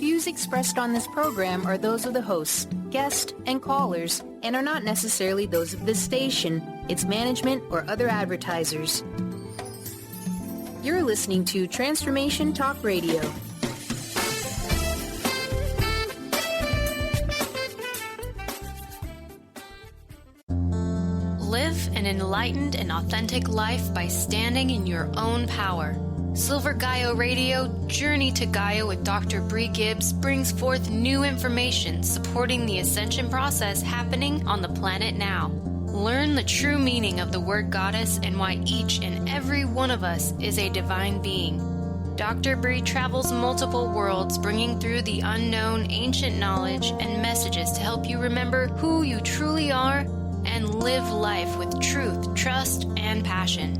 views expressed on this program are those of the hosts, guests, and callers, and are not necessarily those of this station, its management, or other advertisers. You're listening to Transformation Talk Radio. Live an enlightened and authentic life by standing in your own power. Silver Gaia Radio Journey to Gaia with Dr. Brie Gibbs brings forth new information supporting the ascension process happening on the planet now. Learn the true meaning of the word goddess and why each and every one of us is a divine being. Dr. Brie travels multiple worlds, bringing through the unknown ancient knowledge and messages to help you remember who you truly are and live life with truth, trust, and passion.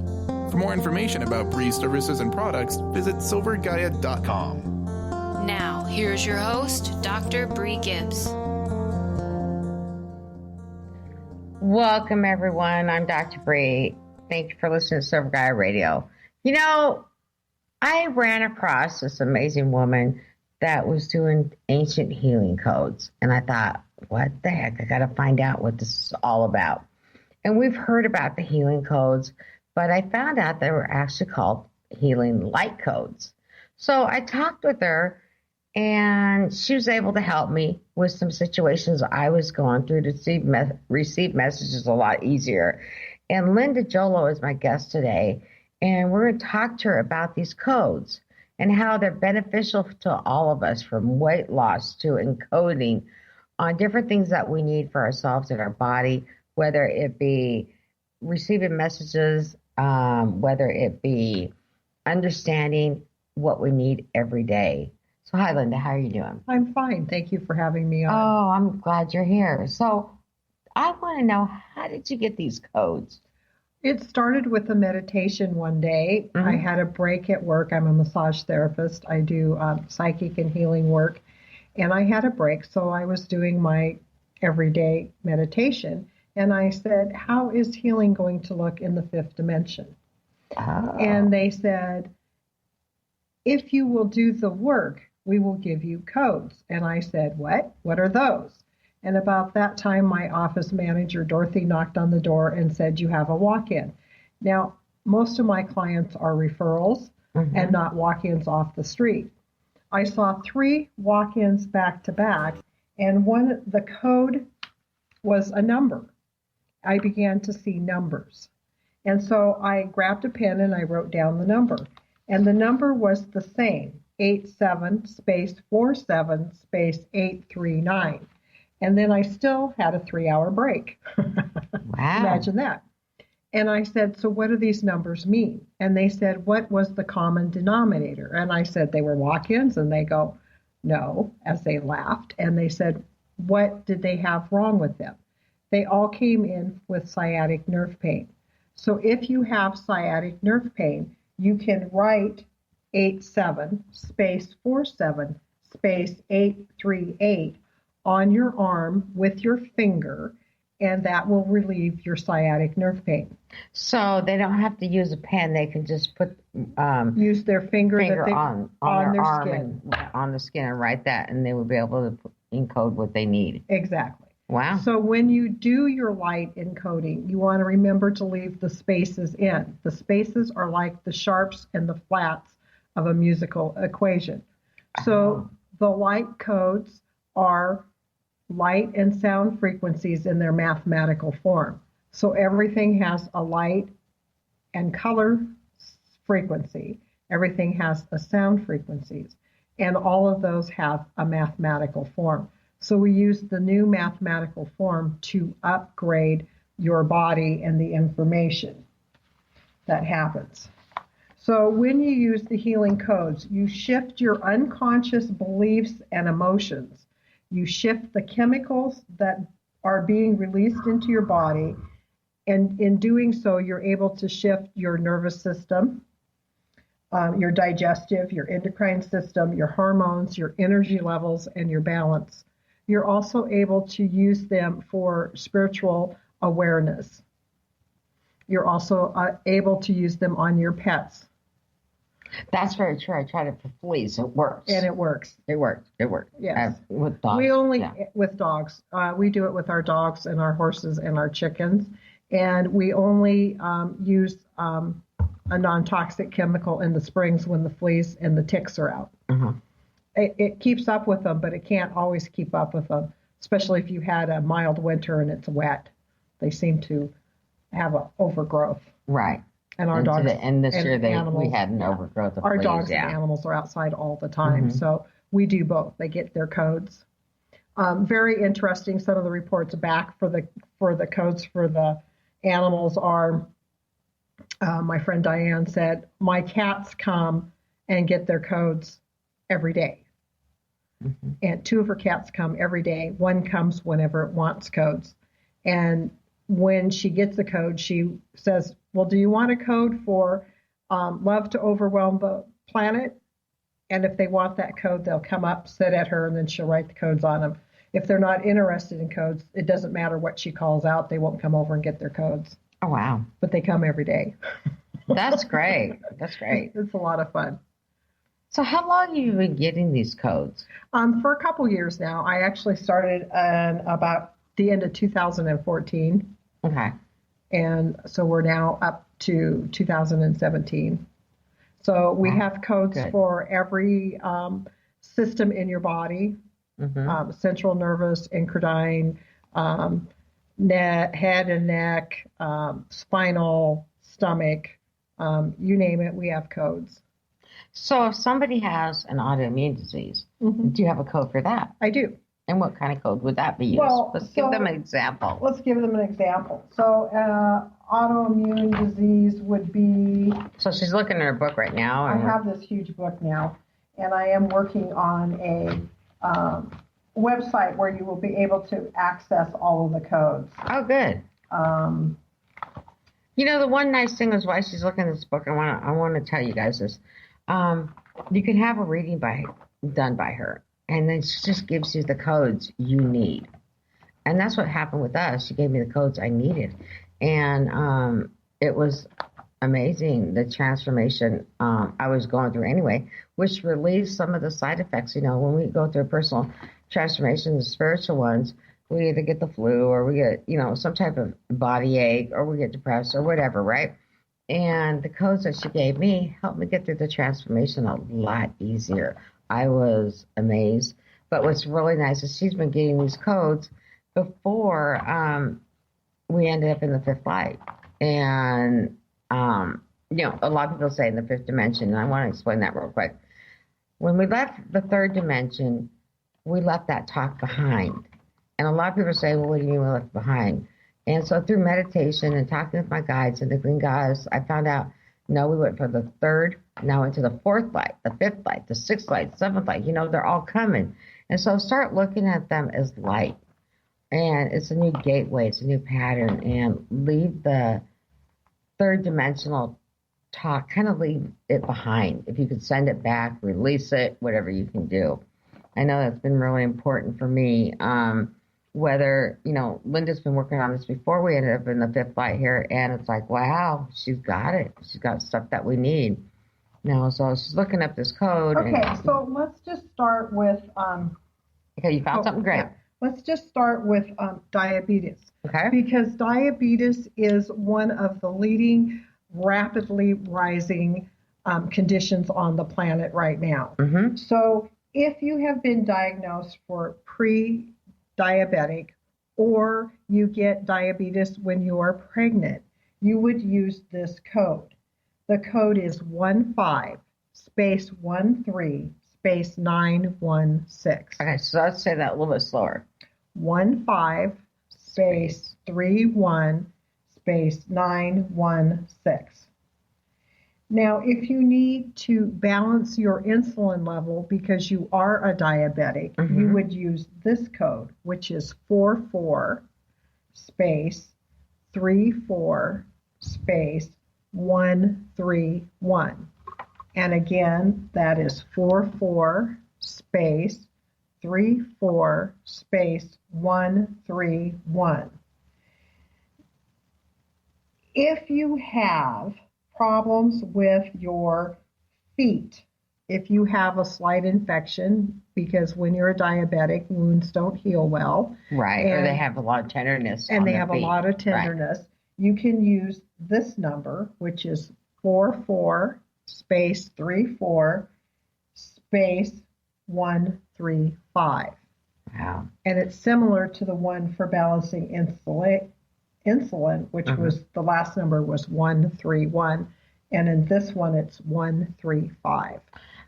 For more information about Brie's services and products, visit silver-gaia.com. Now, here's your host, Dr. Brie Gibbs. Welcome, everyone. I'm Dr. Brie. Thank you for listening to Silver Gaia Radio. You know, I ran across this amazing woman that was doing ancient healing codes, and I thought, what the heck? I got to find out what this is all about. And we've heard about the healing codes, but I found out they were actually called healing light codes. So I talked with her, and she was able to help me with some situations I was going through to receive messages a lot easier. And Linda Jollo is my guest today, and we're going to talk to her about these codes and how they're beneficial to all of us, from weight loss to encoding on different things that we need for ourselves and our body, whether it be receiving messages, whether it be understanding what we need every day. So hi, Linda. How are you doing? I'm fine. Thank you for having me on. Oh, I'm glad you're here. So I want to know, how did you get these codes? It started with a meditation one day. Mm-hmm. I had a break at work. I'm a massage therapist. I do psychic and healing work. And I had a break, so I was doing my everyday meditation. And I said, how is healing going to look in the fifth dimension? Oh. And they said, if you will do the work, we will give you codes. And I said, what? What are those? And about that time, my office manager, Dorothy, knocked on the door and said, you have a walk-in. Now, most of my clients are referrals and not walk-ins off the street. I saw 3 walk-ins back to back, and the code was a number. I began to see numbers. And so I grabbed a pen and I wrote down the number. And the number was the same, 87-47-839. And then I still had a 3-hour break. Wow. Imagine that. And I said, so what do these numbers mean? And they said, what was the common denominator? And I said, they were walk-ins. And they go, no, as they laughed. And they said, what did they have wrong with them? They all came in with sciatic nerve pain. So if you have sciatic nerve pain, you can write 87-47-838 on your arm with your finger, and that will relieve your sciatic nerve pain. So they don't have to use a pen. They can just put use their finger on their arm skin. On the skin, and write that, and they will be able to encode what they need. Exactly. Wow. So when you do your light encoding, you want to remember to leave the spaces in. The spaces are like the sharps and the flats of a musical equation. So the light codes are light and sound frequencies in their mathematical form. So everything has a light and color frequency. Everything has a sound frequencies. And all of those have a mathematical form. So we use the new mathematical form to upgrade your body and the information that happens. So when you use the healing codes, you shift your unconscious beliefs and emotions. You shift the chemicals that are being released into your body. And in doing so, you're able to shift your nervous system, your digestive, your endocrine system, your hormones, your energy levels, and your balance. You're also able to use them for spiritual awareness. You're also able to use them on your pets. That's very true. I tried it for fleas. It works. And it works. It worked. It worked. Yes. With dogs. We only, with dogs, we do it with our dogs and our horses and our chickens. And we only use a non-toxic chemical in the springs when the fleas and the ticks are out. It keeps up with them, but it can't always keep up with them, especially if you had a mild winter and it's wet. They seem to have an overgrowth. Right. And our dogs and this year we had an overgrowth of our fleas, dogs and animals are outside all the time, so we do both. They get their codes. Very interesting. Some of the reports back for the codes for the animals are. My friend Diane said, my cats come and get their codes every day, and 2 of her cats come every day. One comes whenever it wants codes, and when she gets a code, she says, well, do you want a code for love to overwhelm the planet? And if they want that code, they'll come up, sit at her, and then she'll write the codes on them. If they're not interested in codes, it doesn't matter what she calls out. They won't come over and get their codes. Oh, wow. But they come every day. That's great. That's great. It's a lot of fun. So how long have you been getting these codes? For a couple years now. I actually started about the end of 2014. Okay. And so we're now up to 2017. So we have codes for every system in your body, central nervous, endocrine, head and neck, spinal, stomach, you name it, we have codes. So if somebody has an autoimmune disease, do you have a code for that? I do. And what kind of code would that be used? Well, Let's give them an example. Let's give them an example. So autoimmune disease would be... So she's looking at her book right now. I have this huge book now, and I am working on a website where you will be able to access all of the codes. Oh, good. You know, the one nice thing is why she's looking at this book, I want to tell you guys this. You can have a reading done by her. And then she just gives you the codes you need. And that's what happened with us. She gave me the codes I needed. And it was amazing, the transformation I was going through anyway, which relieves some of the side effects. You know, when we go through a personal transformation, the spiritual ones, we either get the flu or we get, you know, some type of body ache or we get depressed or whatever, right? And the codes that she gave me helped me get through the transformation a lot easier. I was amazed. But what's really nice is she's been getting these codes before we ended up in the fifth light. And, you know, a lot of people say in the fifth dimension, and I want to explain that real quick. When we left the third dimension, we left that talk behind. And a lot of people say, well, what do you mean we left behind? And so through meditation and talking with my guides and the green guides, I found out, no, we went from the third, now into the fourth light, the fifth light, the sixth light, seventh light. You know, they're all coming. And so start looking at them as light. And it's a new gateway. It's a new pattern. And leave the third dimensional talk, kind of leave it behind. If you could send it back, release it, whatever you can do. I know that's been really important for me. Whether, you know, Linda's been working on this before we ended up in the fifth light here, and it's like, wow, she's got it. She's got stuff that we need. Now, so she's looking up this code. Okay, so let's just start with... okay, you found something great. Yeah. Let's just start with diabetes. Okay. Because diabetes is one of the leading rapidly rising conditions on the planet right now. Mm-hmm. So if you have been diagnosed for pre-diabetic or you get diabetes when you are pregnant, you would use this code. The code is 15 space 13 space 916. Okay, so let's say that a little bit slower. 15 space 31 space 916. Now, if you need to balance your insulin level because you are a diabetic, you would use this code, which is 44 space 34 space 131. And again, that is 44 space 34 space 131. If you have problems with your feet. If you have a slight infection, because when you're a diabetic, wounds don't heal well. Right, or they have a lot of tenderness. And they have a lot of tenderness. Right. You can use this number, which is 44 space 34 space 135. Wow. And it's similar to the one for balancing insulin, which was the last number was 131. And in this one, it's 135.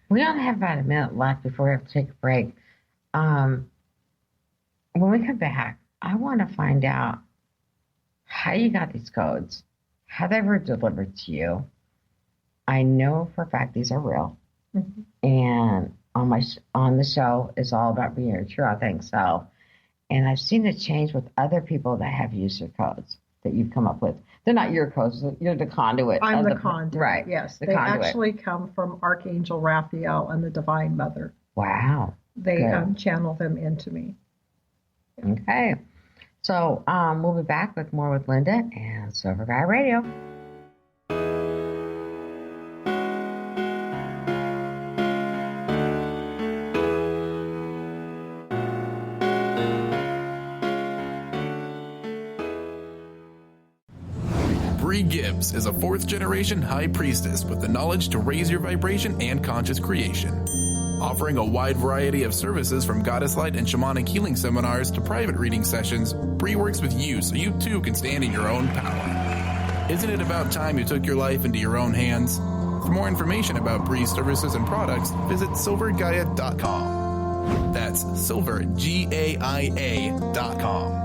We only have about a minute left before we have to take a break. When we come back, I want to find out how you got these codes, how they were delivered to you. I know for a fact these are real. And on the show is all about being your true authentic self. And I've seen it change with other people that have used your codes that you've come up with. They're not your codes. You're the conduit. I'm the conduit. Right. Yes. They conduit. Actually come from Archangel Raphael and the Divine Mother. Wow. They channel them into me. Okay. So we'll be back with more with Linda and Silver Gaia Radio. Brie Gibbs is a fourth-generation high priestess with the knowledge to raise your vibration and conscious creation. Offering a wide variety of services from goddess light and shamanic healing seminars to private reading sessions, Brie works with you so you too can stand in your own power. Isn't it about time you took your life into your own hands? For more information about Brie's services and products, visit silver-gaia.com. That's silver-gaia.com.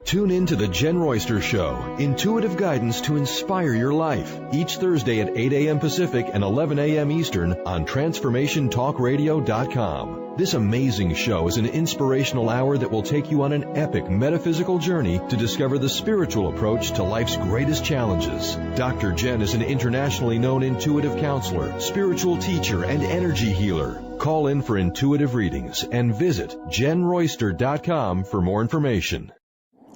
Tune in to The Jen Royster Show, intuitive guidance to inspire your life, each Thursday at 8 a.m. Pacific and 11 a.m. Eastern on TransformationTalkRadio.com. This amazing show is an inspirational hour that will take you on an epic metaphysical journey to discover the spiritual approach to life's greatest challenges. Dr. Jen is an internationally known intuitive counselor, spiritual teacher, and energy healer. Call in for intuitive readings and visit JenRoyster.com for more information.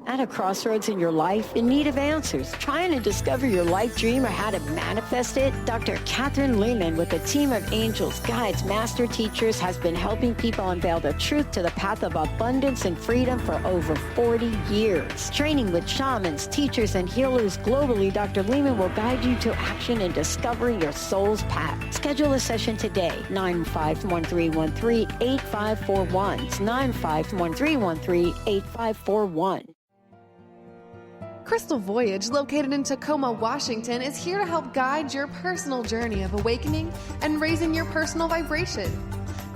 At a crossroads in your life, in need of answers, trying to discover your life dream or how to manifest it? Dr. Catherine Lehman, with a team of angels, guides, master teachers, has been helping people unveil the truth to the path of abundance and freedom for over 40 years. Training with shamans, teachers, and healers globally, Dr. Lehman will guide you to action and discovering your soul's path. Schedule a session today, 951313-8541. It's 951313-8541. Crystal Voyage, located in Tacoma, Washington, is here to help guide your personal journey of awakening and raising your personal vibration.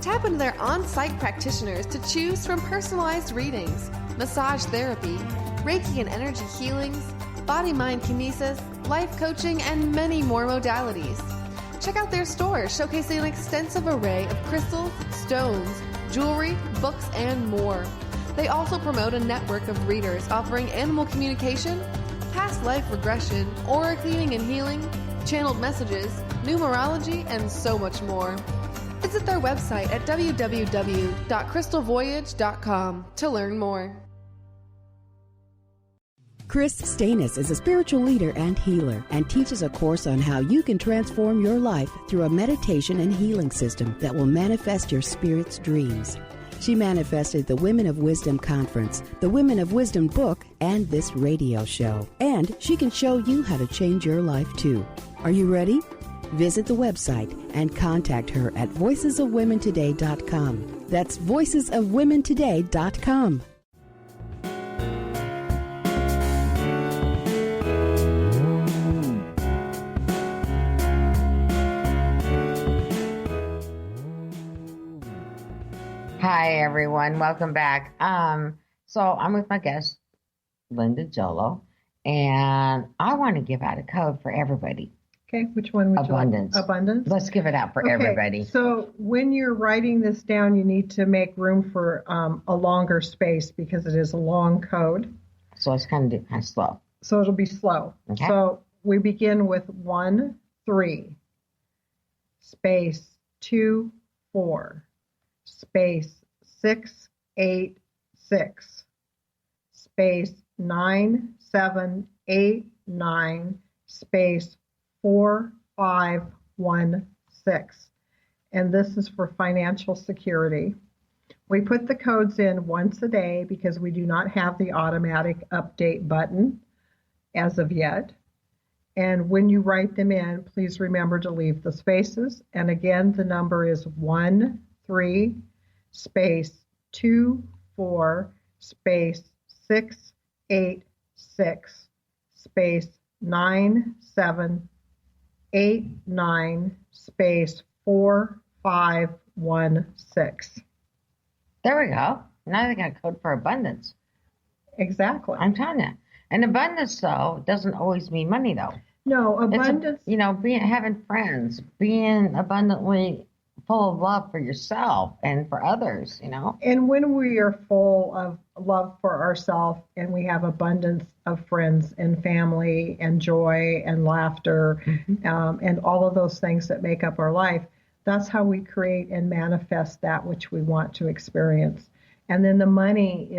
Tap into their on-site practitioners to choose from personalized readings, massage therapy, Reiki and energy healings, body-mind kinesis, life coaching, and many more modalities. Check out their store showcasing an extensive array of crystals, stones, jewelry, books, and more. They also promote a network of readers offering animal communication, past life regression, aura cleaning and healing, channeled messages, numerology, and so much more. Visit their website at www.crystalvoyage.com to learn more. Chris Stanis is a spiritual leader and healer and teaches a course on how you can transform your life through a meditation and healing system that will manifest your spirit's dreams. She manifested the Women of Wisdom Conference, the Women of Wisdom book, and this radio show. And she can show you how to change your life too. Are you ready? Visit the website and contact her at voicesofwomentoday.com. That's voicesofwomentoday.com. Hi, everyone. Welcome back. So I'm with my guest, Linda Jollo, and I want to give out a code for everybody. Okay, which one would Abundance. you like? Abundance. Let's give it out for everybody. So when you're writing this down, you need to make room for a longer space because it is a long code. So it's kind of slow. So it'll be slow. Okay. So we begin with 1, 3, space 2, 4. Space 6, 8, 6, space 9, 7, 8, 9, space 4516. And this is for financial security. We put the codes in once a day because we do not have the automatic update button as of yet. And when you write them in, please remember to leave the spaces. And again, the number is 13 space 24 space 686 space 9789 space 4516. There we go. Now they got a code for abundance. Exactly. I'm telling you. And abundance, though, doesn't always mean money, though. No, abundance. Having friends, being abundantly full of love for yourself and for others, And when we are full of love for ourselves and we have abundance of friends and family and joy and laughter, and all of those things that make up our life, that's how we create and manifest that which we want to experience. And then the money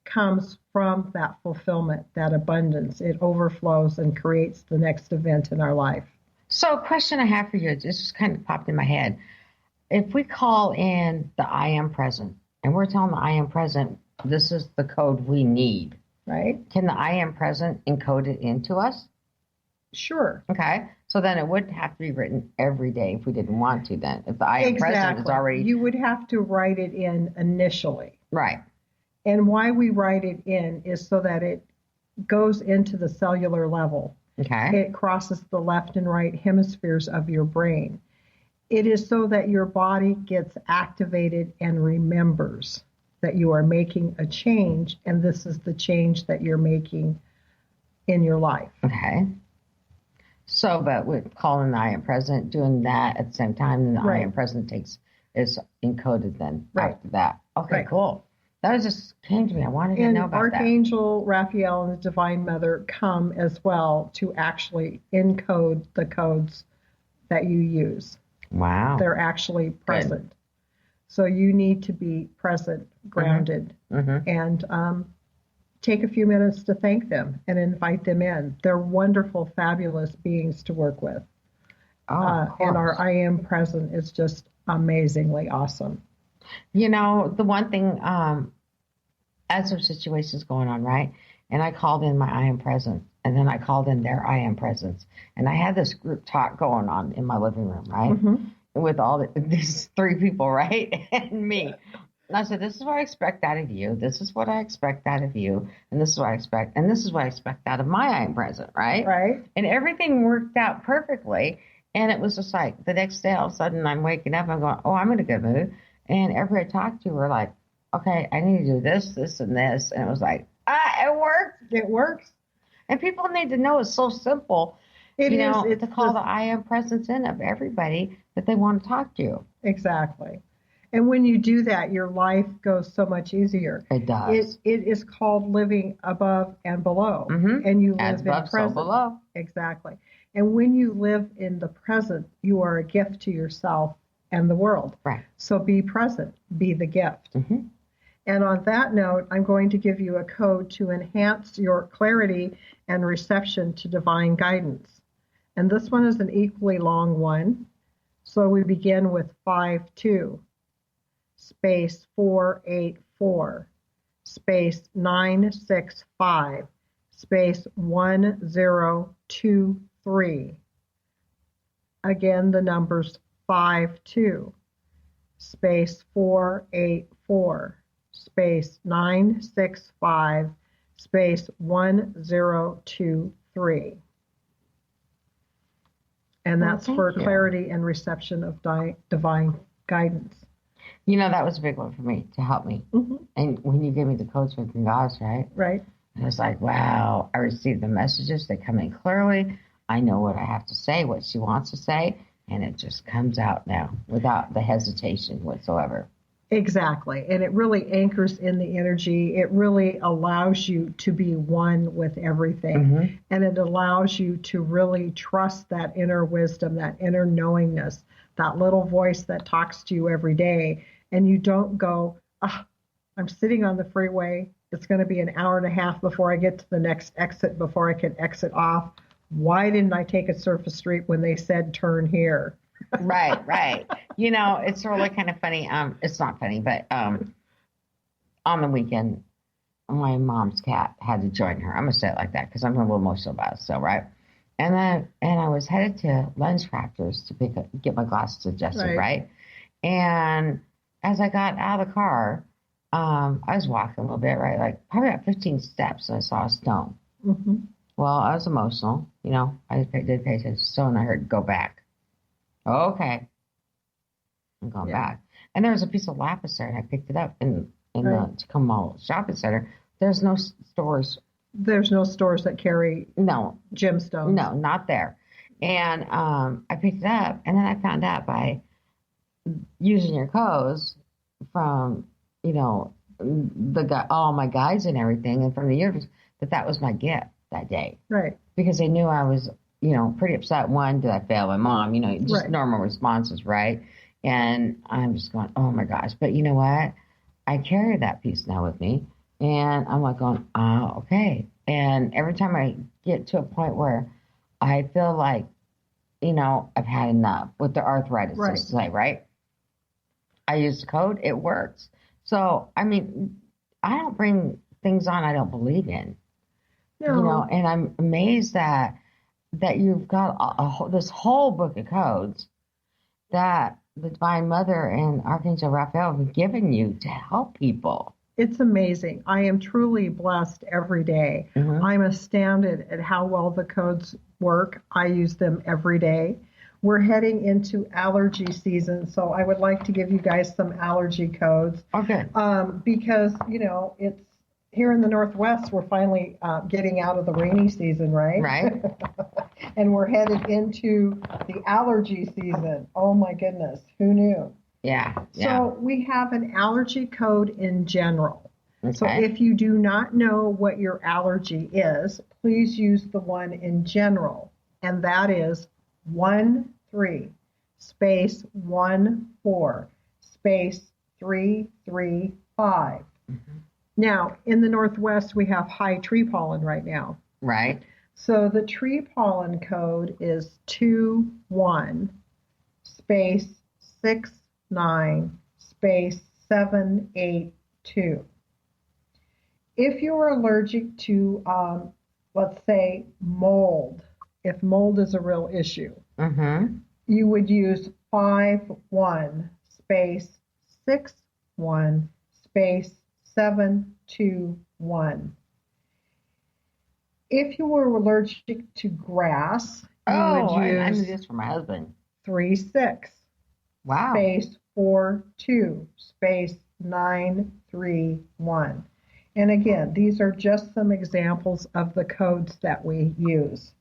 comes from that fulfillment, that abundance. It overflows and creates the next event in our life. So a question I have for you, this just kind of popped in my head. If we call in the I am present, and we're telling the I am present, this is the code we need, right? Can the I am present encode it into us? Sure. Okay. So then it would have to be written every day if we didn't want to then. If the I am present is already... You would have to write it in initially. Right. And why we write it in is so that it goes into the cellular level. Okay. It crosses the left and right hemispheres of your brain. It is so that your body gets activated and remembers that you are making a change, and this is the change that you're making in your life. Okay. So, but with calling the I am present, doing that at the same time, and the I am present is encoded then after that. Okay, cool. That was just came to me. I wanted to know about Archangel Raphael and the Divine Mother come as well to actually encode the codes that you use. Wow. They're actually present. Good. So you need to be present, grounded, and take a few minutes to thank them and invite them in. They're wonderful, fabulous beings to work with. And our I am present is just amazingly awesome. The one thing, as there's situations going on, right? And I called in my I am present, and then I called in their I am presence. And I had this group talk going on in my living room, right? With all these three people, right? And me. And I said, this is what I expect out of you. This is what I expect out of you. And this is what I expect. And this is what I expect out of my I am present, right? Right. And everything worked out perfectly. And it was just like the next day, all of a sudden, I'm waking up, I'm going, I'm in a good mood. And everybody I talked to were like, okay, I need to do this, this, and this. And it was like, it worked. It works. And people need to know it's so simple, to call the I am presence in of everybody that they want to talk to. Exactly. And when you do that, your life goes so much easier. It does. It is called living above and below. And you live in present. So below. Exactly. And when you live in the present, you are a gift to yourself and the world. Right. So be present, be the gift. And on that note, I'm going to give you a code to enhance your clarity and reception to divine guidance. And this one is an equally long one. So we begin with 52, space 484, space 965, space 1023. Again, the numbers 52, space 484, space 965, space 1023. And that's for clarity and reception of divine guidance. That was a big one for me, to help me. And when you gave me the codes from gods, right? Right. I was like, wow, I received the messages. They come in clearly. I know what I have to say, what she wants to say. And it just comes out now without the hesitation whatsoever. Exactly. And it really anchors in the energy. It really allows you to be one with everything. And it allows you to really trust that inner wisdom, that inner knowingness, that little voice that talks to you every day. And you don't go, I'm sitting on the freeway. It's going to be an hour and a half before I get to the next exit, before I can exit off. why didn't I take a surface street when they said turn here? Right. You know, it's really kind of funny. It's not funny, but on the weekend, my mom's cat had to join her. I'm gonna say it like that because I'm a little emotional about it. So right, and I was headed to Lens Crafters to get my glasses adjusted. Right, and as I got out of the car, I was walking a little bit. Right, like probably about 15 steps, and I saw a stone. Mm-hmm. Well, I was emotional. You know, I did pay attention to the stone. I heard go back. Okay, I'm going back. And there was a piece of lapis there, and I picked it up in the Tacoma Mall shopping center. There's no stores. There's no stores that carry gemstones. No, not there. And I picked it up, and then I found out by using your codes from, you know, all my guides and everything, and from the years, that was my gift that day. Right. Because they knew I was, you know, pretty upset. One, did I fail my mom? You know, just normal responses, right? And I'm just going, oh my gosh. But you know what? I carry that piece now with me. And I'm like going, oh, okay. And every time I get to a point where I feel like, you know, I've had enough with the arthritis, to say, right? I use the code. It works. So, I mean, I don't bring things on I don't believe in. No. You know, and I'm amazed that you've got this whole book of codes that the Divine Mother and Archangel Raphael have given you to help people. It's amazing. I am truly blessed every day. Mm-hmm. I'm astounded at how well the codes work. I use them every day. We're heading into allergy season, so I would like to give you guys some allergy codes. Okay. Because, you know, it's here in the Northwest, we're finally getting out of the rainy season, right? Right. And we're headed into the allergy season. Oh, my goodness. Who knew? Yeah. So we have an allergy code in general. Okay. So if you do not know what your allergy is, please use the one in general. And that is 13 space 14 space 335. Mm-hmm. Now, in the Northwest, we have high tree pollen right now. Right. So the tree pollen code is 21 space 69 space 782. If you're allergic to, let's say, mold, if mold is a real issue, you would use 51 space 61 space 721. If you were allergic to grass, you would use I knew this for my husband. 36 space 42 space 931. And again, these are just some examples of the codes that we use.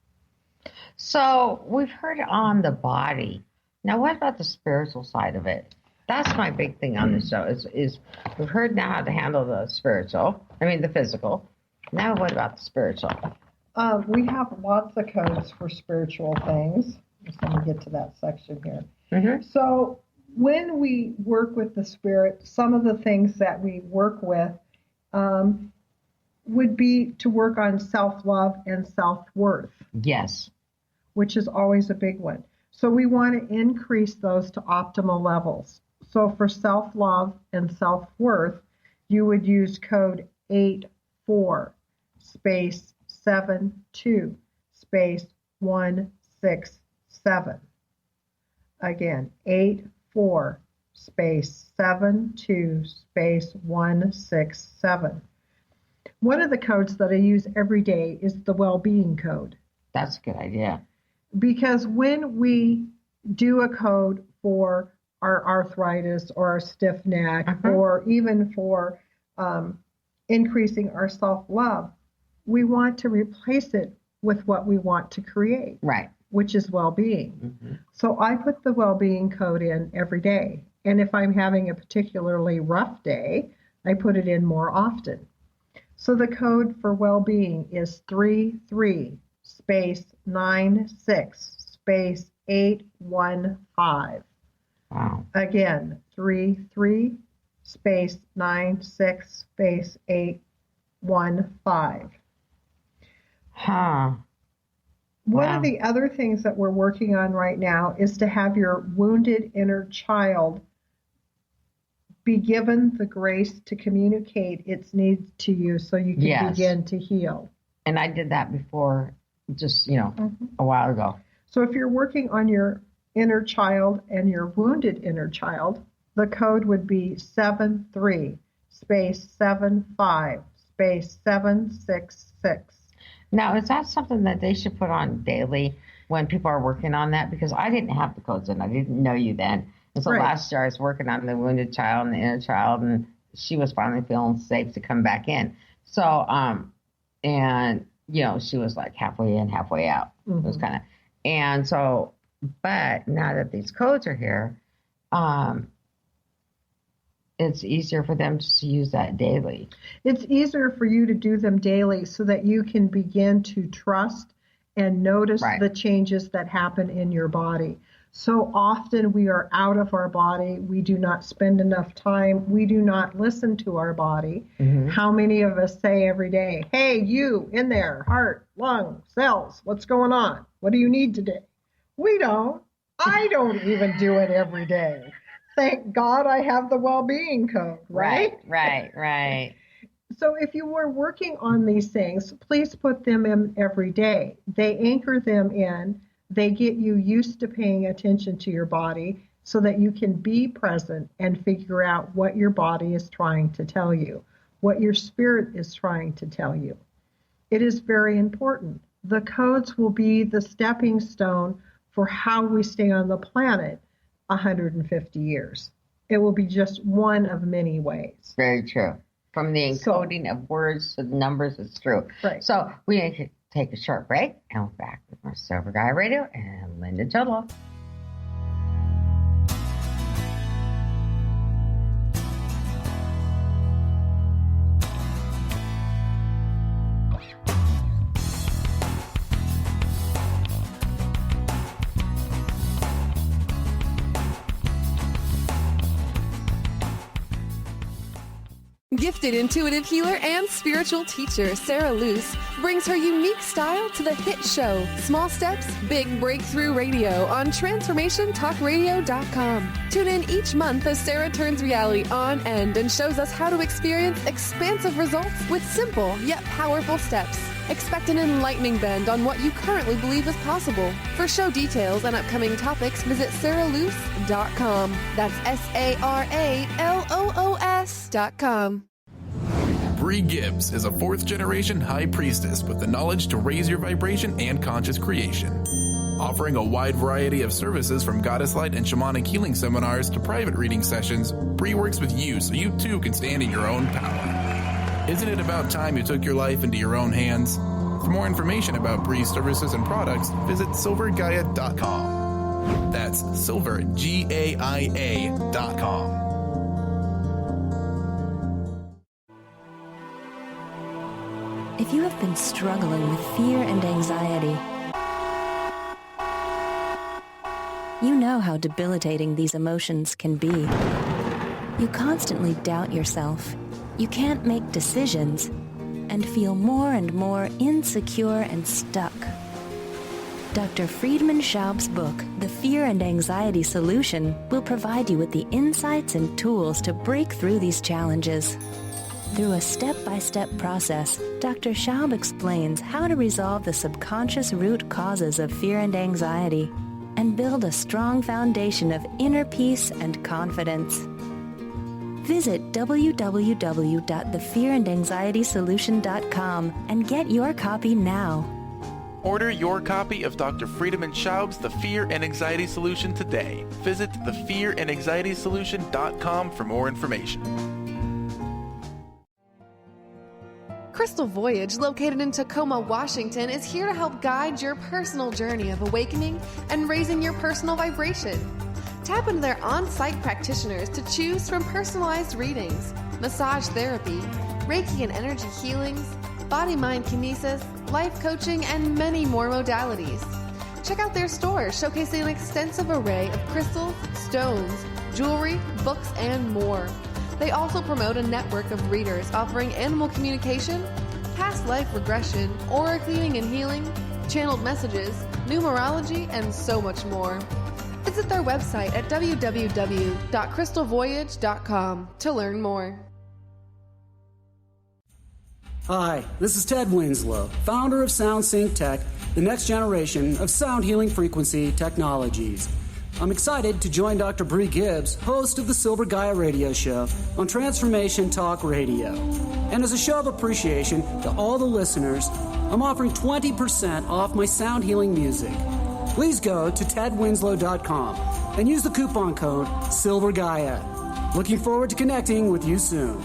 So we've heard on the body. Now, what about the spiritual side of it? That's my big thing on the show is we've heard now how to handle the the physical. Now what about the spiritual? We have lots of codes for spiritual things. Just let me get to that section here. Mm-hmm. So when we work with the spirit, some of the things that we work with would be to work on self-love and self-worth. Yes. Which is always a big one. So we want to increase those to optimal levels. So for self-love and self-worth, you would use code 84 space 72 space 167. Again, 84 space 72 space 167. One of the codes that I use every day is the well-being code. That's a good idea. Because when we do a code for our arthritis or our stiff neck, or even for increasing our self-love, we want to replace it with what we want to create, right? Which is well-being. Mm-hmm. So I put the well-being code in every day. And if I'm having a particularly rough day, I put it in more often. So the code for well-being is 33 space 96 space 815. Wow. Again, 33 space 96 space 815. One of the other things that we're working on right now is to have your wounded inner child be given the grace to communicate its needs to you so you can begin to heal. And I did that before, just, a while ago. So if you're working on your inner child and your wounded inner child, the code would be 73 space 75 space 766. Now, is that something that they should put on daily when people are working on that? Because I didn't have the codes and I didn't know you then. And so last year I was working on the wounded child and the inner child, and she was finally feeling safe to come back in. So, she was like halfway in, halfway out. It was kind of, and so, but now that these codes are here, it's easier for them to use that daily. It's easier for you to do them daily so that you can begin to trust and notice the changes that happen in your body. So often we are out of our body. We do not spend enough time. We do not listen to our body. How many of us say every day, hey, you in there, heart, lung, cells, what's going on? What do you need today? We don't. I don't even do it every day. Thank God I have the well-being code, right? Right. So if you were working on these things, please put them in every day. They anchor them in. They get you used to paying attention to your body so that you can be present and figure out what your body is trying to tell you, what your spirit is trying to tell you. It is very important. The codes will be the stepping stone for how we stay on the planet 150 years. It will be just one of many ways. Very true. From the encoding of words to the numbers, it's true. Right. So we need to take a short break, and we're back with our Silver Gaia Radio and Linda Jollo. Gifted intuitive healer and spiritual teacher Sarah Luce brings her unique style to the hit show Small Steps, Big Breakthrough Radio on TransformationTalkRadio.com. Tune in each month as Sarah turns reality on end and shows us how to experience expansive results with simple yet powerful steps. Expect an enlightening bend on what you currently believe is possible. For show details and upcoming topics, visit sarahluce.com. That's SARALOOS.com. Brie Gibbs is a fourth-generation high priestess with the knowledge to raise your vibration and conscious creation. Offering a wide variety of services from goddess light and shamanic healing seminars to private reading sessions, Brie works with you so you too can stand in your own power. Isn't it about time you took your life into your own hands? For more information about Brie's services and products, visit silver-gaia.com. That's silver-gaia.com. If you have been struggling with fear and anxiety, you know how debilitating these emotions can be. You constantly doubt yourself. You can't make decisions and feel more and more insecure and stuck. Dr. Friedman Schaub's book, The Fear and Anxiety Solution, will provide you with the insights and tools to break through these challenges. Through a step-by-step process, Dr. Schaub explains how to resolve the subconscious root causes of fear and anxiety and build a strong foundation of inner peace and confidence. Visit www.thefearandanxietysolution.com and get your copy now. Order your copy of Dr. Friedman Schaub's The Fear and Anxiety Solution today. Visit thefearandanxietysolution.com for more information. Crystal Voyage, located in Tacoma, Washington, is here to help guide your personal journey of awakening and raising your personal vibration. Tap into their on-site practitioners to choose from personalized readings, massage therapy, Reiki and energy healings, body-mind kinesis, life coaching, and many more modalities. Check out their store showcasing an extensive array of crystals, stones, jewelry, books, and more. They also promote a network of readers offering animal communication, past life regression, aura cleaning and healing, channeled messages, numerology, and so much more. Visit their website at www.crystalvoyage.com to learn more. Hi, this is Ted Winslow, founder of SoundSync Tech, the next generation of sound healing frequency technologies. I'm excited to join Dr. Brie Gibbs, host of the Silver Gaia Radio Show on Transformation Talk Radio. And as a show of appreciation to all the listeners, I'm offering 20% off my sound healing music. Please go to tedwinslow.com and use the coupon code SilverGaia. Looking forward to connecting with you soon.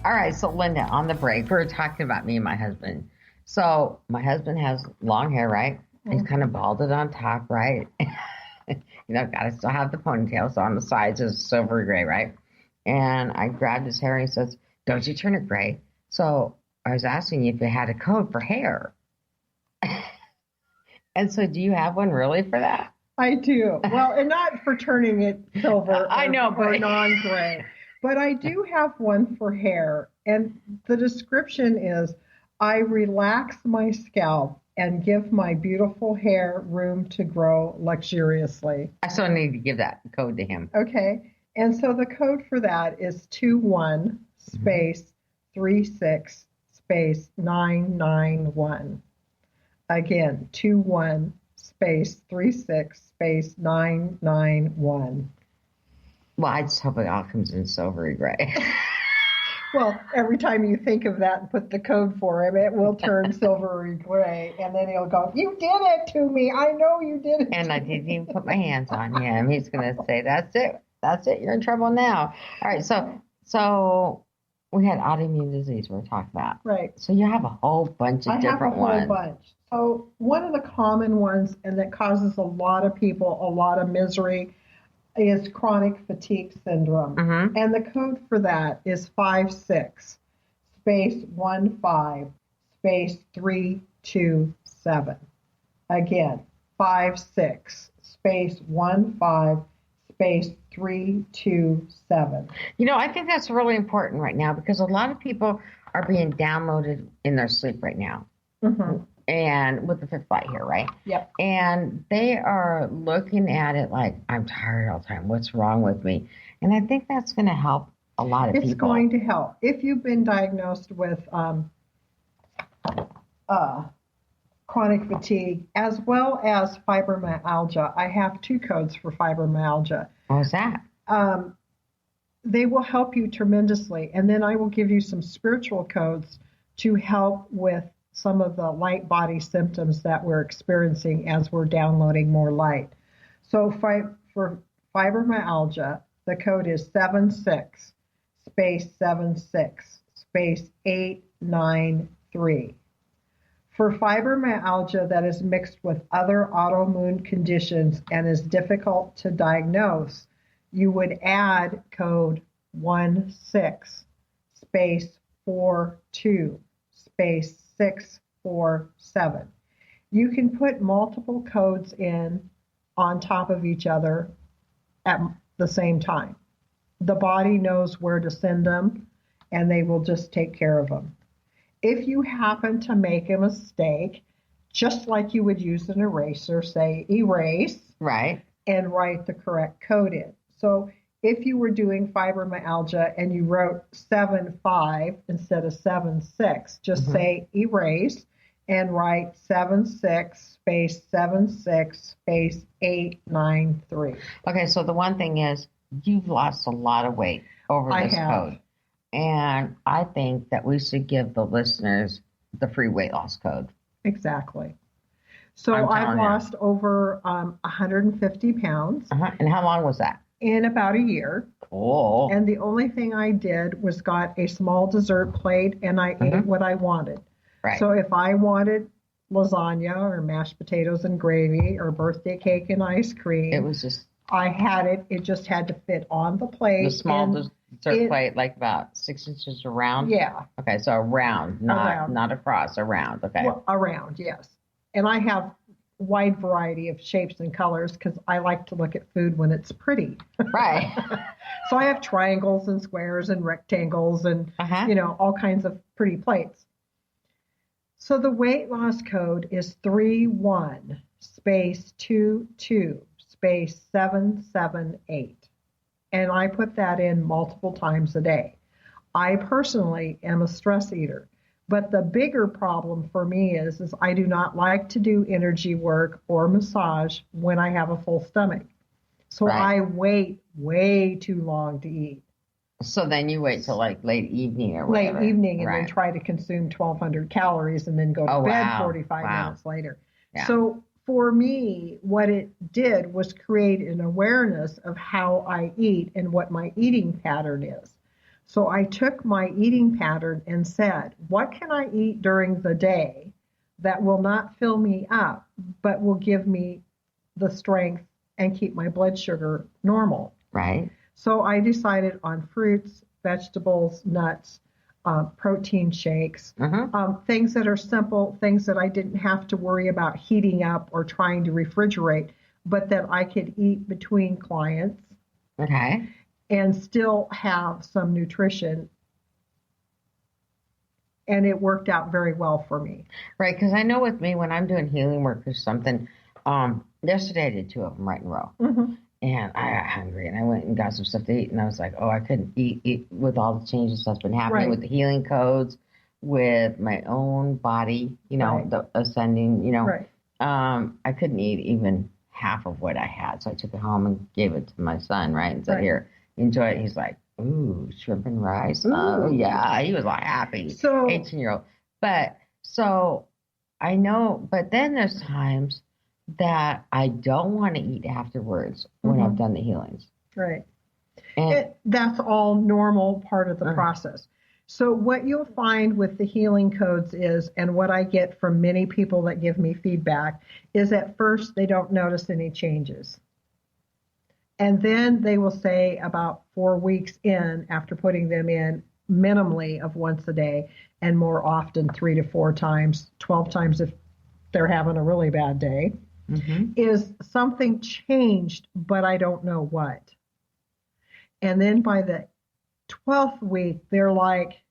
All right, so Linda, on the break, we were talking about me and my husband. So my husband has long hair, right? He's kind of balded on top, right? Gotta still have the ponytail, so on the sides is silver gray, right? And I grabbed his hair and he says, don't you turn it gray? So I was asking you if you had a code for hair. And so do you have one really for that? I do. Well, and not for turning it silver or non-gray. But I do have one for hair, and the description is, I relax my scalp and give my beautiful hair room to grow luxuriously. I still need to give that code to him. Okay, and so the code for that is 21 space 36 space 991. Again, 21 space 36 space 991. Well, I just hope it all comes in silvery gray. Well, every time you think of that and put the code for him, it will turn silvery gray. And then he'll go, you did it to me. I know you did it. And I didn't even put my hands on him. He's going to say, that's it. That's it. You're in trouble now. All right. So we had autoimmune disease we're talking about. Right. So you have a whole bunch of different ones. I have a whole bunch. So one of the common ones, and that causes a lot of people a lot of misery, is chronic fatigue syndrome. And the code for that is 56 space 15 space 327. Again, 56 space 15 space 327. I think that's really important right now because a lot of people are being downloaded in their sleep right now. And with the fifth light here, right? Yep. And they are looking at it like, I'm tired all the time. What's wrong with me? And I think that's going to help a lot of people. It's going to help. If you've been diagnosed with chronic fatigue as well as fibromyalgia, I have 2 codes for fibromyalgia. What's that? They will help you tremendously. And then I will give you some spiritual codes to help with some of the light body symptoms that we're experiencing as we're downloading more light. So for fibromyalgia, the code is 76 space 76 space 893. For fibromyalgia that is mixed with other autoimmune conditions and is difficult to diagnose, you would add code 16 space 42 space 647. You can put multiple codes in on top of each other at the same time. The body knows where to send them, and they will just take care of them. If you happen to make a mistake, just like you would use an eraser, say erase, right, and write the correct code in. So if you were doing fibromyalgia and you wrote 75 instead of 76, just say erase and write 76 space 76 space 893. Okay, so the one thing is you've lost a lot of weight over this code. And I think that we should give the listeners the free weight loss code. Exactly. So I've lost over 150 pounds. And how long was that? In about a year. Cool. And the only thing I did was got a small dessert plate and I ate what I wanted. Right. So if I wanted lasagna or mashed potatoes and gravy or birthday cake and ice cream, it was just, I had it. It just had to fit on the plate. The small dessert plate, like about 6 inches around? Yeah. Okay, so around, not across, around. Okay. Well, around, yes. And I have wide variety of shapes and colors because I like to look at food when it's pretty. Right. So I have triangles and squares and rectangles and, all kinds of pretty plates. So the weight loss code is 31 space 22 space 778. And I put that in multiple times a day. I personally am a stress eater. But the bigger problem for me is I do not like to do energy work or massage when I have a full stomach. So I wait way too long to eat. So then you wait till like late evening or whatever. Late evening and then try to consume 1,200 calories and then go to bed 45 minutes later. Yeah. So for me, what it did was create an awareness of how I eat and what my eating pattern is. So I took my eating pattern and said, what can I eat during the day that will not fill me up, but will give me the strength and keep my blood sugar normal? Right. So I decided on fruits, vegetables, nuts, protein shakes, things that are simple, things that I didn't have to worry about heating up or trying to refrigerate, but that I could eat between clients. Okay. And still have some nutrition. And it worked out very well for me. Right, because I know with me, when I'm doing healing work or something, yesterday I did 2 of them right in a row. Mm-hmm. And I got hungry, and I went and got some stuff to eat, and I was like, I couldn't eat with all the changes that's been happening with the healing codes, with my own body, the ascending, I couldn't eat even half of what I had. So I took it home and gave it to my son, and said, here, enjoy it. He's like, ooh, shrimp and rice. Ooh. Oh, yeah. He was like happy. So 18-year-old. But so I know, but then there's times that I don't want to eat afterwards when I've done the healings. Right. And that's all normal part of the process. So what you'll find with the healing codes is, and what I get from many people that give me feedback, is at first they don't notice any changes. And then they will say about 4 weeks in, after putting them in minimally of once a day, and more often 3 to 4 times, 12 times if they're having a really bad day, is something changed, but I don't know what. And then by the 12th week, they're like,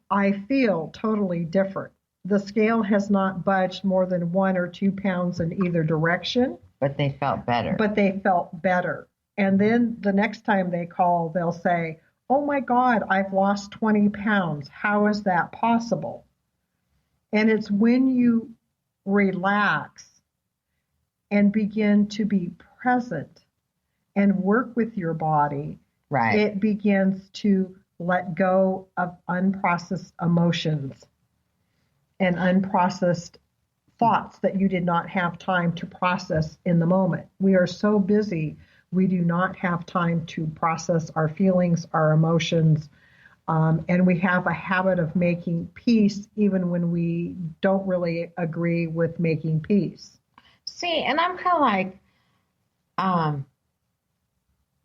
I feel totally different. The scale has not budged more than 1 or 2 pounds in either direction. But they felt better. And then the next time they call, they'll say, oh my God, I've lost 20 pounds. How is that possible? And it's when you relax and begin to be present and work with your body, it begins to let go of unprocessed emotions and unprocessed thoughts that you did not have time to process in the moment. We are so busy, we do not have time to process our feelings, our emotions, and we have a habit of making peace even when we don't really agree with making peace. See, and I'm kind of like,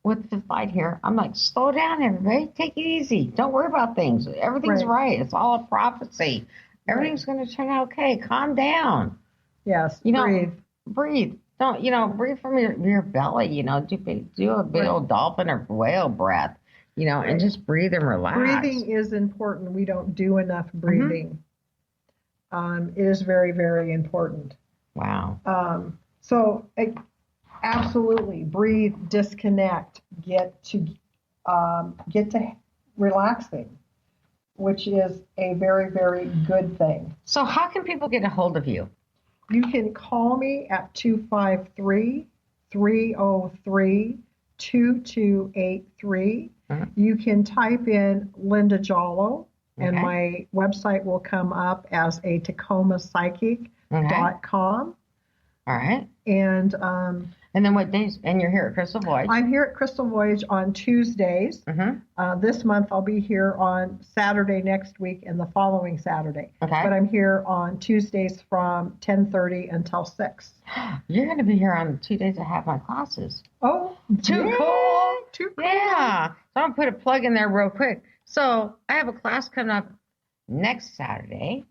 with the fight here, I'm like, slow down, everybody. Take it easy. Don't worry about things. Everything's right. It's all a prophecy. Everything's going to turn out okay. Calm down. Yes. Breathe. Don't, breathe from your belly, do a big old dolphin or whale breath, and just breathe and relax. Breathing is important. We don't do enough breathing. It is very, very important. Wow. So absolutely breathe, disconnect, get to relaxing, which is a very, very good thing. So how can people get a hold of you? You can call me at 253-303-2283. You can type in Linda Jollo, and my website will come up as a TacomaPsychic.com. All right. And then what days? And you're here at Crystal Voyage? I'm here at Crystal Voyage on Tuesdays. This month I'll be here on Saturday next week and the following Saturday. Okay. But I'm here on Tuesdays from 10:30 until 6. You're going to be here on the 2 days I have my classes. Oh, Too cool. Yeah. So I'm going to put a plug in there real quick. So I have a class coming up next Saturday.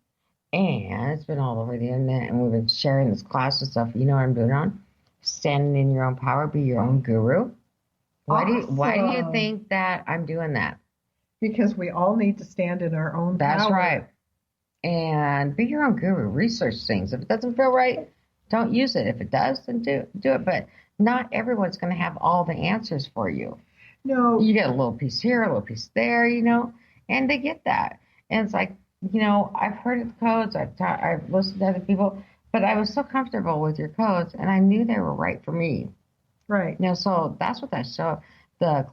And it's been all over the internet, and we've been sharing this class and stuff. You know what I'm doing on? Standing in your own power, be your own guru. Why do you think that I'm doing that? Because we all need to stand in our own power. That's right. And be your own guru. Research things. If it doesn't feel right, don't use it. If it does, then do it. But not everyone's going to have all the answers for you. No. You get a little piece here, a little piece there, and they get that. And it's like, I've heard of the codes. I've listened to other people, but I was so comfortable with your codes, and I knew they were right for me. Right. So that's what the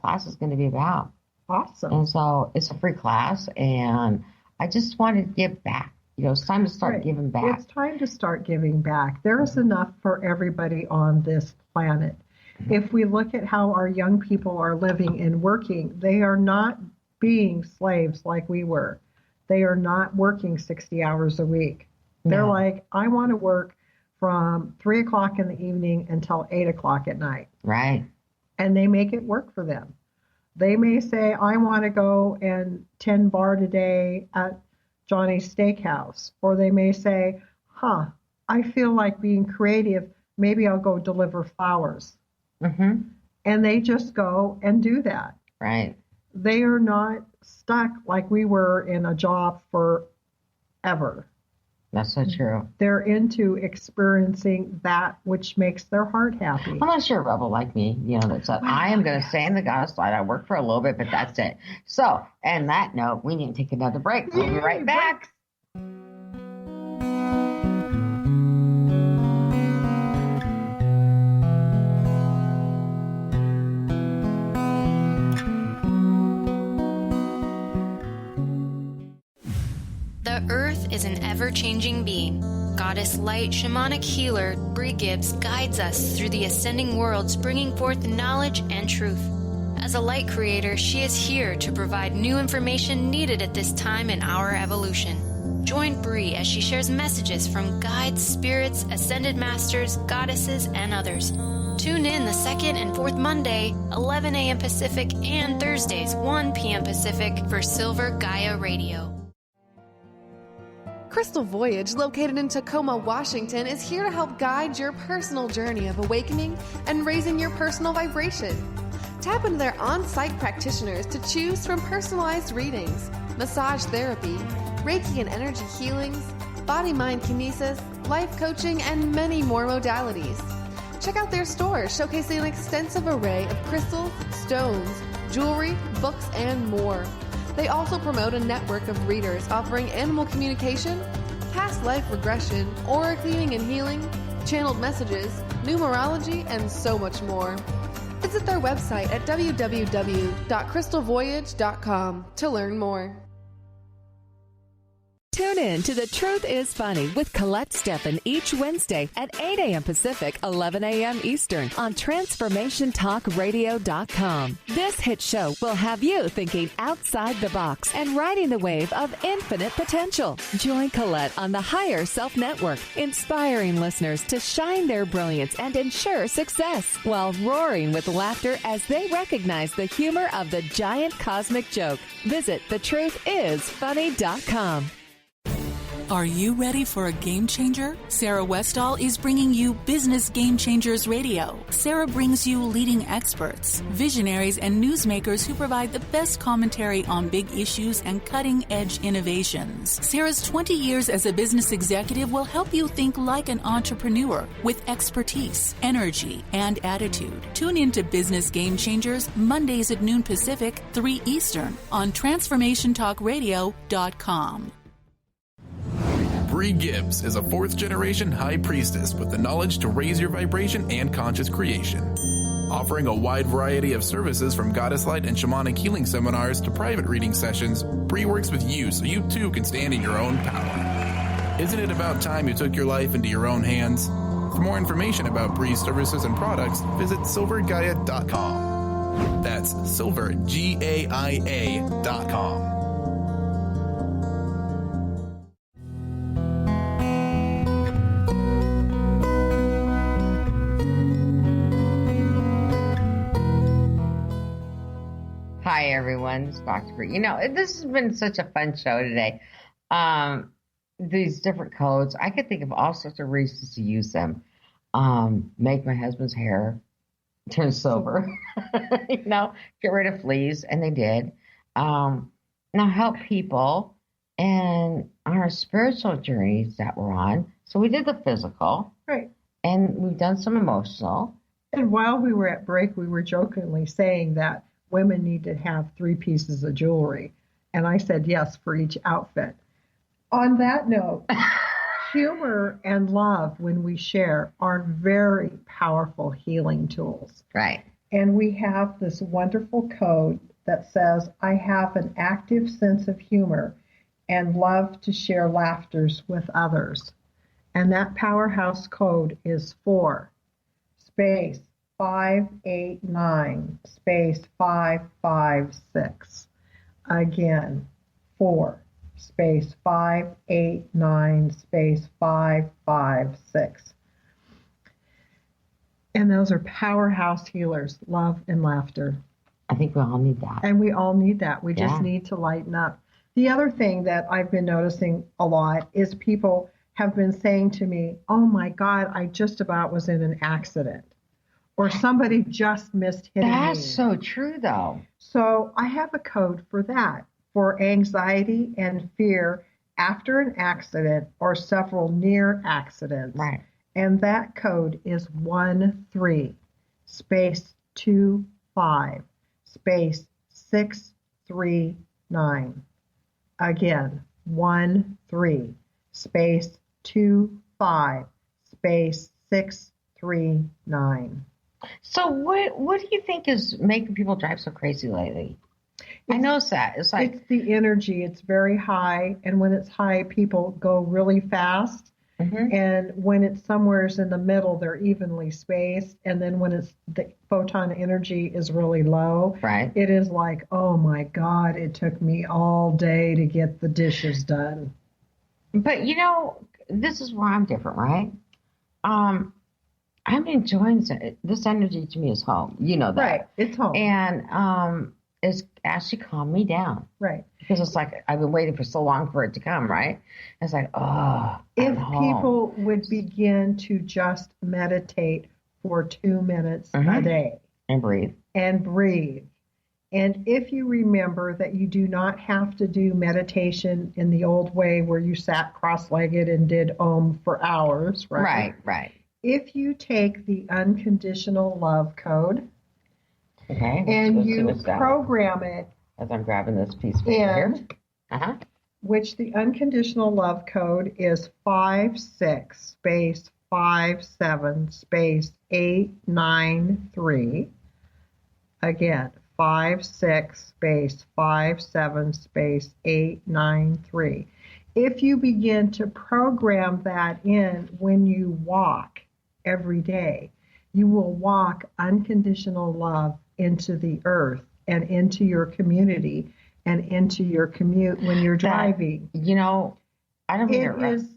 class is going to be about. Awesome. And so it's a free class, and I just wanted to give back. It's time to start giving back. It's time to start giving back. There is enough for everybody on this planet. If we look at how our young people are living and working, they are not being slaves like we were. They are not working 60 hours a week. They're like, I want to work from 3 o'clock in the evening until 8 o'clock at night. Right. And they make it work for them. They may say, I want to go and tend bar today at Johnny's Steakhouse. Or they may say, I feel like being creative. Maybe I'll go deliver flowers. Mm-hmm. And they just go and do that. Right. They are not stuck like we were in a job forever. That's so true. They're into experiencing that which makes their heart happy. I'm not sure a rebel like me, that said, I am going to stay in the goddess light. I work for a little bit, but that's it. So, and that note, we need to take another break. We'll be right back. The Earth is an ever-changing being. Goddess Light Shamanic Healer Brie Gibbs guides us through the ascending worlds, bringing forth knowledge and truth. As a light creator, she is here to provide new information needed at this time in our evolution. Join Brie as she shares messages from guides, spirits, ascended masters, goddesses, and others. Tune in the second and fourth Monday, 11 a.m. Pacific, and Thursdays, 1 p.m. Pacific for Silver Gaia Radio. Crystal Voyage, located in Tacoma, Washington, is here to help guide your personal journey of awakening and raising your personal vibration. Tap into their on-site practitioners to choose from personalized readings, massage therapy, Reiki and energy healings, body-mind kinesis, life coaching, and many more modalities. Check out their store showcasing an extensive array of crystals, stones, jewelry, books, and more. They also promote a network of readers offering animal communication, past life regression, aura cleaning and healing, channeled messages, numerology, and so much more. Visit their website at www.crystalvoyage.com to learn more. Tune in to The Truth is Funny with Colette Steffen each Wednesday at 8 a.m. Pacific, 11 a.m. Eastern on TransformationTalkRadio.com. This hit show will have you thinking outside the box and riding the wave of infinite potential. Join Colette on the Higher Self Network, inspiring listeners to shine their brilliance and ensure success while roaring with laughter as they recognize the humor of the giant cosmic joke. Visit thetruthisfunny.com. Are you ready for a game changer? Sarah Westall is bringing you Business Game Changers Radio. Sarah brings you leading experts, visionaries, and newsmakers who provide the best commentary on big issues and cutting-edge innovations. Sarah's 20 years as a business executive will help you think like an entrepreneur with expertise, energy, and attitude. Tune in to Business Game Changers Mondays at noon Pacific, 3 Eastern on TransformationTalkRadio.com. Brie Gibbs is a fourth-generation high priestess with the knowledge to raise your vibration and conscious creation. Offering a wide variety of services from goddess light and shamanic healing seminars to private reading sessions, Brie works with you so you too can stand in your own power. Isn't it about time you took your life into your own hands? For more information about Brie's services and products, visit silver-gaia.com. That's silver-gaia.com. Hi, everyone. It's Dr. Brie. This has been such a fun show today. these different codes. I could think of all sorts of reasons to use them. Make my husband's hair turn silver, get rid of fleas, and they did. Now help people and on our spiritual journeys that we're on. So we did the physical. Right. And we've done some emotional. And while we were at break, we were jokingly saying that women need to have 3 pieces of jewelry. And I said yes for each outfit. On that note, humor and love, when we share, are very powerful healing tools. Right. And we have this wonderful code that says, I have an active sense of humor and love to share laughters with others. And that powerhouse code is 4, space 589, space 556. Again, 4, space 589, space 556. And those are powerhouse healers, love and laughter. I think we all need that. And we all need that. We just need to lighten up. The other thing that I've been noticing a lot is people have been saying to me, oh my God, I just about was in an accident. Or somebody just missed hitting me. That's so true, though. So I have a code for that, for anxiety and fear after an accident or several near accidents. Right. And that code is 13, space 25, space 639. Again, 13, space 25, space 639. So what do you think is making people drive so crazy lately? I noticed that. It's like... It's the energy. It's very high. And when it's high, people go really fast. Mm-hmm. And when it's somewhere in the middle, they're evenly spaced. And then when it's the photon energy is really low, right, it is like, oh my God, it took me all day to get the dishes done. But this is where I'm different, right? I'm enjoying this energy. To me is home. You know that, right? It's home, and it's actually calmed me down, right? Because it's like I've been waiting for so long for it to come, right? It's like, if people would begin to just meditate for 2 minutes a day and breathe. And if you remember that you do not have to do meditation in the old way where you sat cross-legged and did Om for hours, right? Right. If you take the unconditional love code, okay, and you program it, as I'm grabbing this piece here, which the unconditional love code is 56 space 57 space 893. Again, 56 space 57 space 893. If you begin to program that in when you walk every day, you will walk unconditional love into the earth and into your community and into your commute when you're driving. I don't mean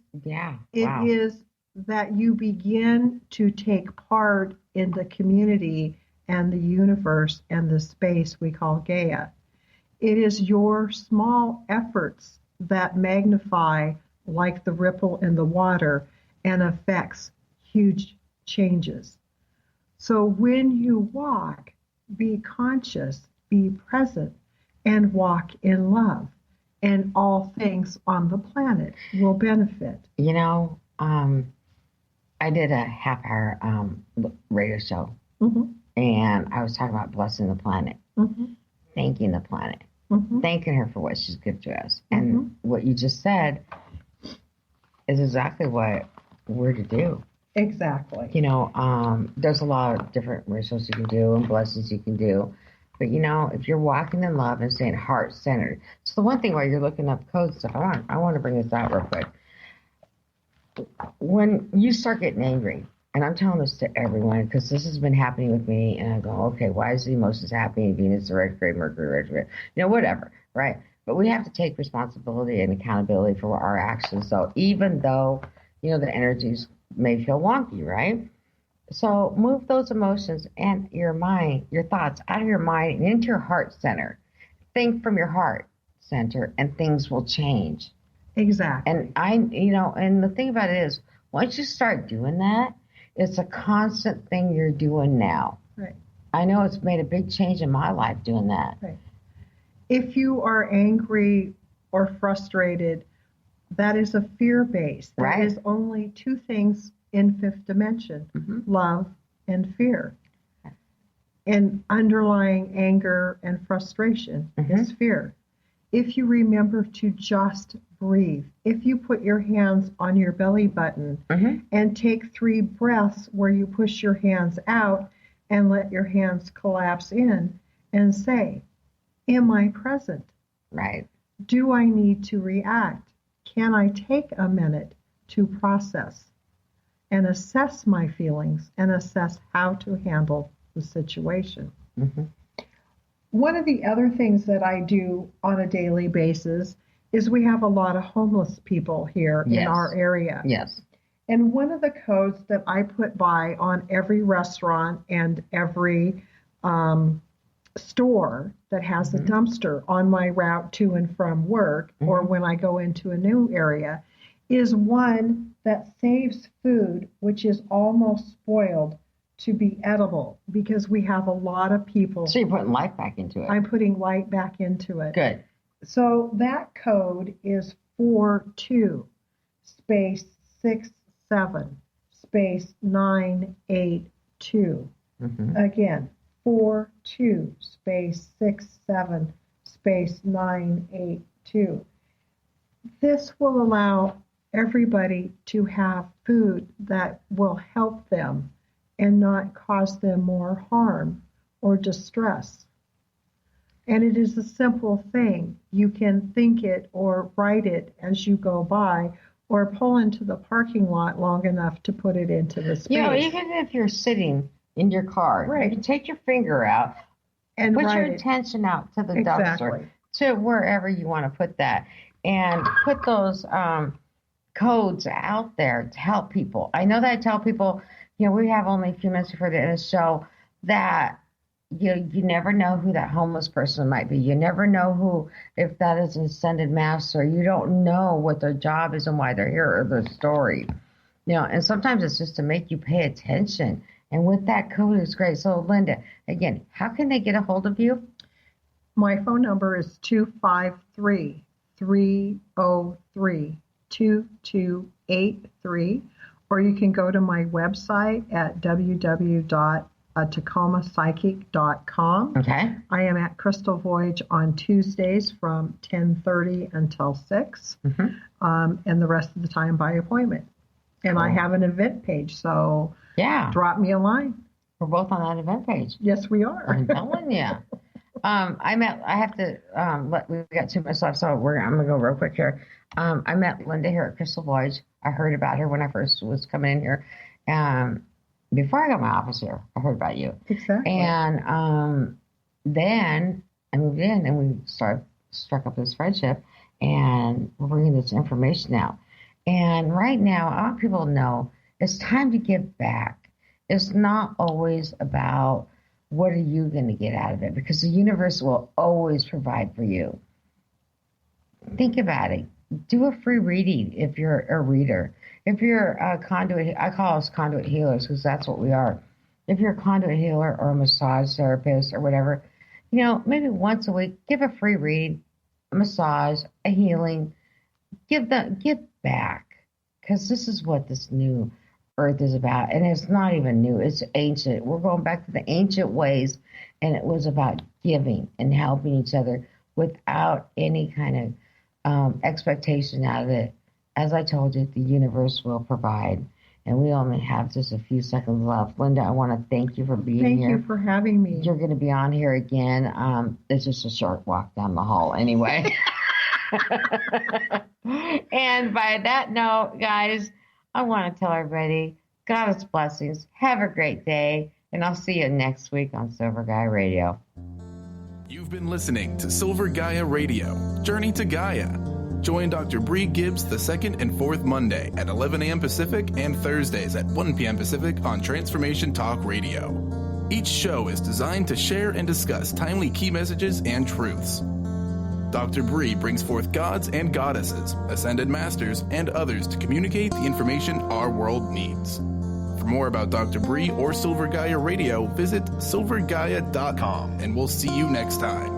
it is that you begin to take part in the community and the universe and the space we call Gaia. It is your small efforts that magnify like the ripple in the water and affects huge changes. So when you walk, be conscious, be present, and walk in love, and all things on the planet will benefit. I did a half-hour radio show, and I was talking about blessing the planet, thanking the planet, thanking her for what she's given to us. And what you just said is exactly what we're to do. Exactly. There's a lot of different rituals you can do and blessings you can do. But, if you're walking in love and staying heart-centered. So the one thing while you're looking up code stuff, I want to bring this out real quick. When you start getting angry, and I'm telling this to everyone because this has been happening with me, and I go, okay, why is the emotions happening? Venus retrograde, Mercury retrograde, whatever, right? But we have to take responsibility and accountability for our actions. So even though, the energies may feel wonky, right? So move those emotions and your mind, your thoughts out of your mind and into your heart center. Think from your heart center and things will change. Exactly. And and the thing about it is, once you start doing that, it's a constant thing you're doing now. Right. I know it's made a big change in my life doing that. Right. If you are angry or frustrated, that is a fear base. There is only two things in fifth dimension, love and fear. And underlying anger and frustration is fear. If you remember to just breathe, if you put your hands on your belly button and take 3 breaths where you push your hands out and let your hands collapse in and say, am I present? Right. Do I need to react? Can I take a minute to process and assess my feelings and assess how to handle the situation? One of the other things that I do on a daily basis is we have a lot of homeless people here in our area. Yes. And one of the codes that I put by on every restaurant and every store that has a dumpster on my route to and from work or when I go into a new area is one that saves food which is almost spoiled to be edible, because we have a lot of people. So you're putting light back into it. I'm putting light back into it. Good. So that code is 42 space 67 space 982. Again, 42 space 67 space 982. This will allow everybody to have food that will help them and not cause them more harm or distress. And it is a simple thing. You can think it or write it as you go by, or pull into the parking lot long enough to put it into the space. Even if you're sitting in your car, you can take your finger out and put your attention out to the dumpster, to wherever you want to put that, and put those codes out there to help people. I know that I tell people, we have only a few minutes before the end of the show, that you never know who that homeless person might be. You never know who, if that is an ascended master. You don't know what their job is and why they're here or their story. And sometimes it's just to make you pay attention. And with that code, it's great. So, Linda, again, how can they get a hold of you? My phone number is 253-303-2283. Or you can go to my website at www.takomapsychic.com. Okay. I am at Crystal Voyage on Tuesdays from 10:30 until 6, and the rest of the time by appointment. And I have an event page, so drop me a line. We're both on that event page. Yes, we are. I'm telling you. We got too much left, so I'm going to go real quick here. I met Linda here at Crystal Voyage. I heard about her when I first was coming in here. Before I got my office here, I heard about you. Exactly. And then I moved in and we struck up this friendship, and we're bringing this information out. And right now, I want people to know it's time to give back. It's not always about what are you going to get out of it, because the universe will always provide for you. Think about it. Do a free reading if you're a reader. If you're a conduit, I call us conduit healers because that's what we are. If you're a conduit healer or a massage therapist or whatever, maybe once a week, give a free reading, a massage, a healing. Give back, because this is what this new earth is about. And it's not even new. It's ancient. We're going back to the ancient ways, and it was about giving and helping each other without any kind of expectation out of it. As I told you, the universe will provide, and we only have just a few seconds left. Linda, I want to thank you for being here. Thank you for having me. You're going to be on here again. It's just a short walk down the hall anyway. And by that note, guys, I want to tell everybody, Goddess blessings. Have a great day, and I'll see you next week on Silver Gaia Radio. You've been listening to Silver Gaia Radio, Journey to Gaia. Join Dr. Brie Gibbs the second and fourth Monday at 11 a.m. Pacific and Thursdays at 1 p.m. Pacific on Transformation Talk Radio. Each show is designed to share and discuss timely key messages and truths. Dr. Brie brings forth gods and goddesses, ascended masters, and others to communicate the information our world needs. For more about Dr. Brie or Silver Gaia Radio, visit silver-gaia.com, and we'll see you next time.